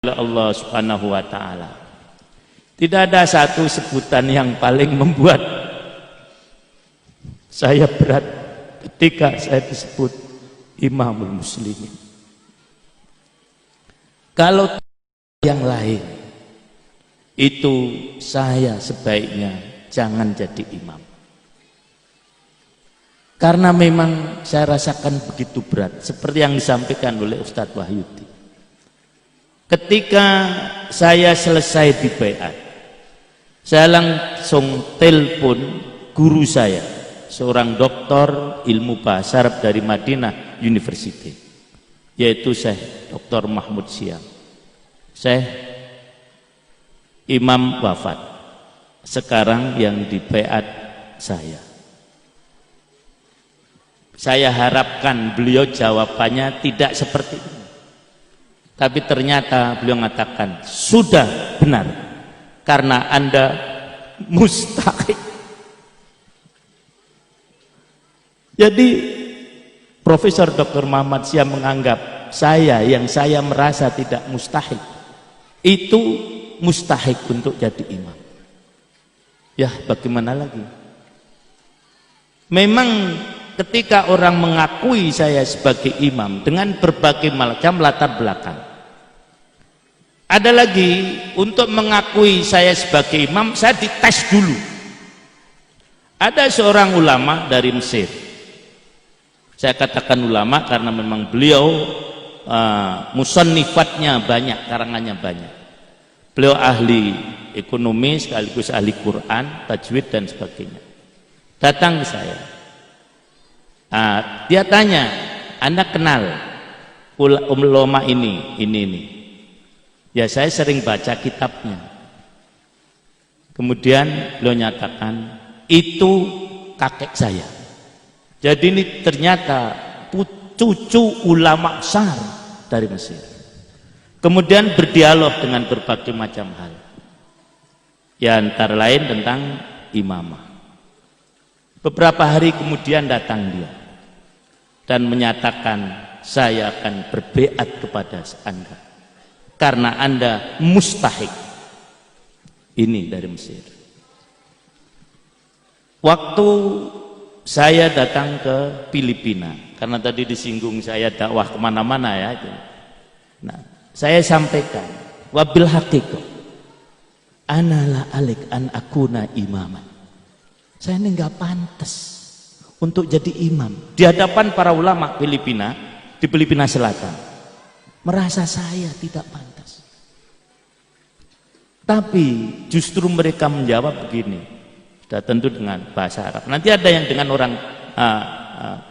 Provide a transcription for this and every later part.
oleh Allah Subhanahu wa taala. Tidak ada satu sebutan yang paling membuat saya berat ketika saya disebut Imamul Muslimin. Kalau yang lain itu saya sebaiknya jangan jadi imam. Karena memang saya rasakan begitu berat seperti yang disampaikan oleh Ustadz Wahyudi. Ketika saya selesai di baiat, saya langsung telepon guru saya, seorang doktor ilmu bahasa Arab dari Madinah University, yaitu Syekh Dr. Mahmud Syam. Syekh, imam wafat sekarang yang di baiat saya. Saya harapkan beliau jawabannya tidak seperti ini. Tapi ternyata beliau mengatakan, sudah benar, karena Anda mustahik. Jadi Profesor Dr. Muhammad Syam menganggap yang saya merasa tidak mustahik, itu mustahik untuk jadi imam. Ya bagaimana lagi? Memang ketika orang mengakui saya sebagai imam dengan berbagai macam latar belakang, ada lagi untuk mengakui saya sebagai imam, saya dites dulu. Ada seorang ulama dari Mesir, saya katakan ulama karena memang beliau musannifatnya banyak, karangannya banyak. Beliau ahli ekonomi sekaligus ahli Quran, tajwid dan sebagainya. Datang ke saya. Dia tanya, Anda kenal ulama ini. Ya saya sering baca kitabnya. Kemudian beliau nyatakan, itu kakek saya. Jadi ini ternyata cucu ulama besar dari Mesir. Kemudian berdialog dengan berbagai macam hal. Ya antara lain tentang imamah. Beberapa hari kemudian datang dia dan menyatakan, saya akan berbeat kepada Anda karena Anda mustahik. Ini dari Mesir. Waktu saya datang ke Filipina, karena tadi disinggung saya dakwah kemana-mana ya itu. Nah, saya sampaikan, wabil haqiqah ana la alik an akuna imaman. Saya ini nggak pantas untuk jadi imam di hadapan para ulama Filipina, di Filipina Selatan. Merasa saya tidak pantas. Tapi justru mereka menjawab begini, sudah tentu dengan bahasa Arab. Nanti ada yang dengan orang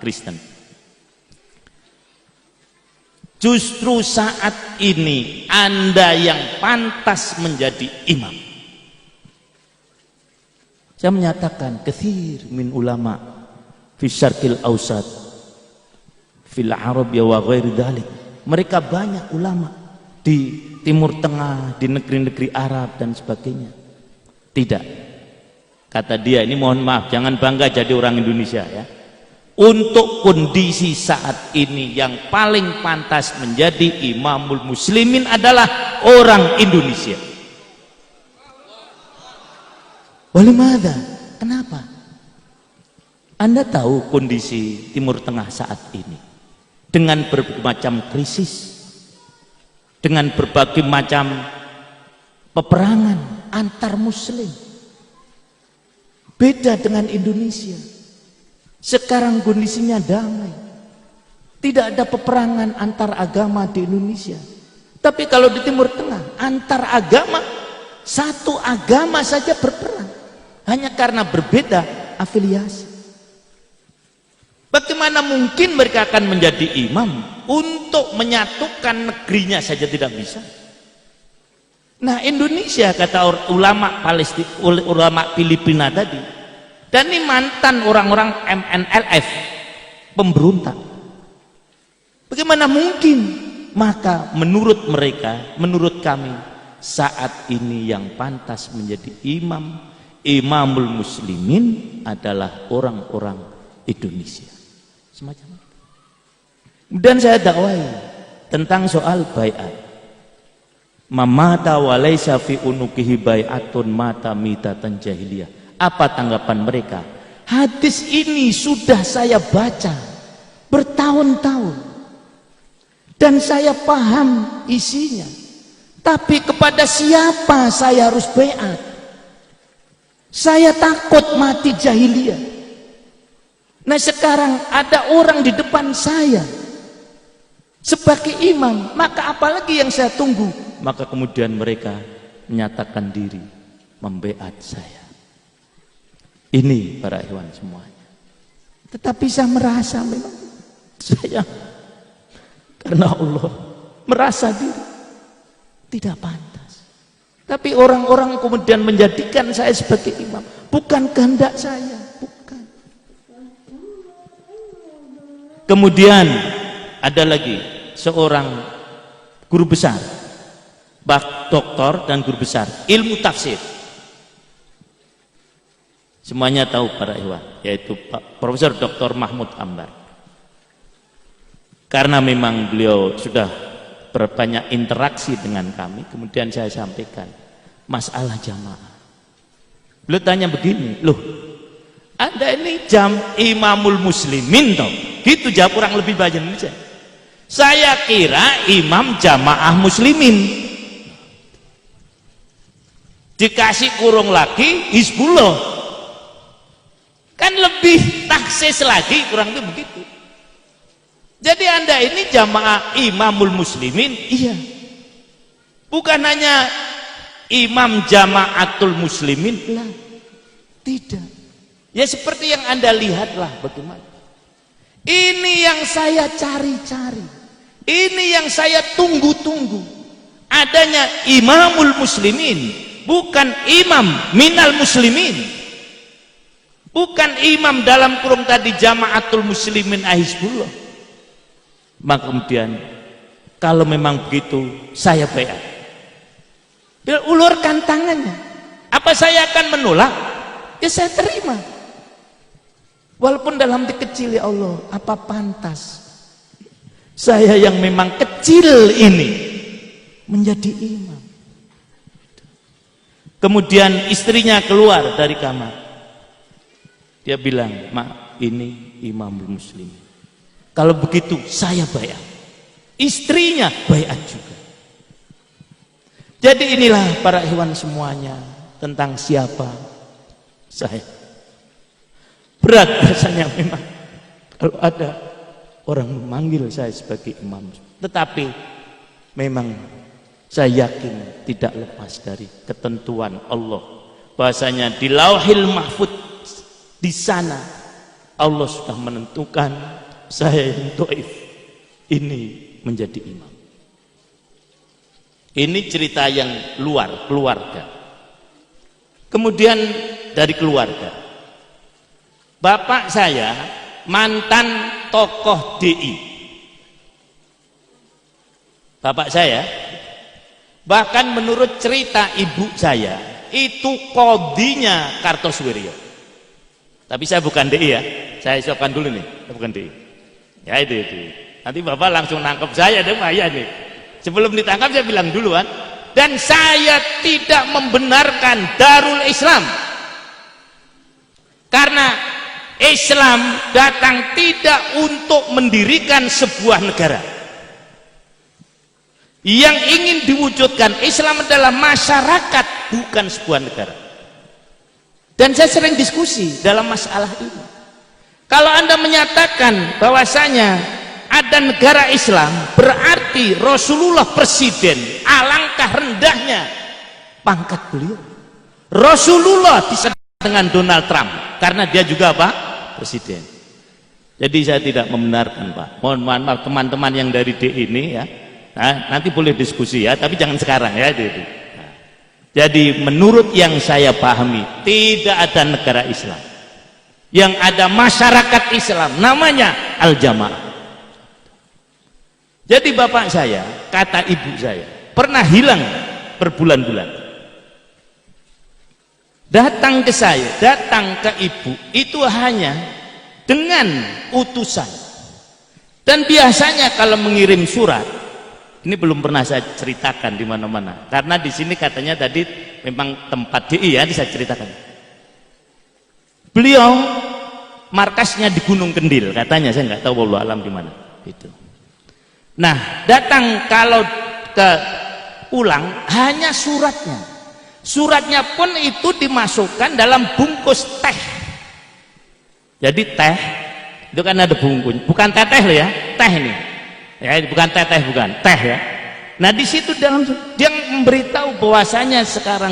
Kristen. Justru saat ini Anda yang pantas menjadi imam. Saya menyatakan, katsir min ulama fi syarqil ausat fil arabiyya wa ghairi dzalik. Mereka banyak ulama di Timur Tengah, di negeri-negeri Arab dan sebagainya. Tidak, kata dia, ini mohon maaf, jangan bangga jadi orang Indonesia ya. Untuk kondisi saat ini yang paling pantas menjadi imamul muslimin adalah orang Indonesia. Walimada? Kenapa? Anda tahu kondisi Timur Tengah saat ini dengan berbagai macam krisis, dengan berbagai macam peperangan antar muslim. Beda dengan Indonesia. Sekarang kondisinya damai. Tidak ada peperangan antar agama di Indonesia. Tapi kalau di Timur Tengah, antar agama, satu agama saja berperang. Hanya karena berbeda afiliasi. Bagaimana mungkin mereka akan menjadi imam untuk menyatukan negerinya saja tidak bisa? Nah, Indonesia kata ulama Palestina, ulama Filipina tadi, dan ini mantan orang-orang MNLF, pemberontak. Bagaimana mungkin? Maka menurut mereka, menurut kami, saat ini yang pantas menjadi imamul muslimin adalah orang-orang Indonesia. Semacam itu. Dan saya dakwai tentang soal baiat. mamata walaysa fi unukihi bai'atun mata mitatan jahiliyah. Apa tanggapan mereka? Hadis ini sudah saya baca bertahun-tahun dan saya paham isinya, tapi kepada siapa saya harus baiat? Saya takut mati jahiliyah. Nah sekarang ada orang di depan saya sebagai imam, maka apalagi yang saya tunggu? Maka kemudian mereka menyatakan diri membaiat saya. Ini para ikhwan semuanya. Tetapi saya merasa memang saya karena Allah merasa diri tidak pantas. Tapi orang-orang kemudian menjadikan saya sebagai imam, bukan kehendak saya, bukan. Kemudian ada lagi seorang guru besar, doktor dan guru besar ilmu tafsir. Semuanya tahu para ikhwan, yaitu Pak Profesor Dr. Mahmud Ambar. Karena memang beliau sudah berbanyak interaksi dengan kami, kemudian saya sampaikan masalah jamaah. Beliau tanya begini, loh, Anda ini imamul muslimin toh? Gitu jawab kurang lebih banyak saja. Saya kira imam jamaah muslimin. Dikasih kurung lagi Hizbullah. Kan lebih taksis lagi, kurang lebih begitu. Jadi Anda ini jamaah imamul muslimin, iya. Bukan hanya imam jamaatul muslimin, lah. Tidak. Ya seperti yang Anda lihatlah bagaimana. Ini yang saya cari-cari. Ini yang saya tunggu-tunggu. Adanya imamul muslimin, bukan imam minal muslimin. Bukan imam dalam kurung tadi jamaatul muslimin Hizbullah. Maka kemudian kalau memang begitu saya baiat. Dia ulurkan tangannya. Apa saya akan menolak? Ya saya terima. Walaupun dalam hati kecil, ya Allah, apa pantas saya yang memang kecil ini menjadi imam. Kemudian istrinya keluar dari kamar. Dia bilang, "Mak, ini imamul muslimin. Kalau begitu saya baiat." Istrinya baiat juga. Jadi inilah para ikhwan semuanya tentang siapa saya. Berat rasanya memang kalau ada orang memanggil saya sebagai imam. Tetapi memang saya yakin tidak lepas dari ketentuan Allah. Bahasanya di Lauhil Mahfudz, di sana Allah sudah menentukan saya yang dhaif ini menjadi imam. Ini cerita yang luar keluarga. Kemudian dari keluarga, bapak saya mantan tokoh DI. Bapak saya bahkan menurut cerita ibu saya itu kodinya Kartosuwiryo. Tapi saya bukan DI ya, saya isopkan dulu nih, saya bukan DI. Ya itu. Nanti bapak langsung nangkep saya deh, bahaya nih. Sebelum ditangkap saya bilang duluan. Dan saya tidak membenarkan Darul Islam. Karena Islam datang tidak untuk mendirikan sebuah negara. Yang ingin diwujudkan Islam adalah masyarakat, bukan sebuah negara. Dan saya sering diskusi dalam masalah ini. Kalau Anda menyatakan bahwasanya ada negara Islam, berarti Rasulullah presiden, alangkah rendahnya pangkat beliau. Rasulullah disadap dengan Donald Trump karena dia juga apa? Presiden. Jadi saya tidak membenarkan, Pak. Mohon maaf teman-teman yang dari DI ini ya. Nah, nanti boleh diskusi ya, tapi jangan sekarang ya itu. Jadi menurut yang saya pahami tidak ada negara Islam. Yang ada masyarakat Islam namanya Al-Jamaah. Jadi bapak saya, kata ibu saya, pernah hilang berbulan-bulan. Datang ke saya, datang ke ibu itu hanya dengan utusan. Dan biasanya kalau mengirim surat Ini belum pernah saya ceritakan di mana-mana. Karena di sini katanya tadi memang tempat DI ya, saya ceritakan. Beliau markasnya di Gunung Kendil katanya, saya nggak tahu wallahu alam di mana. Itu. Nah, datang kalau ke pulang hanya suratnya. Suratnya pun itu dimasukkan dalam bungkus teh. Jadi teh itu kan ada bungkus, bukan teteh loh ya, teh ini. Ya, bukan teteh, bukan teh ya. Nah di situ dalam dia memberitahu bahwasanya sekarang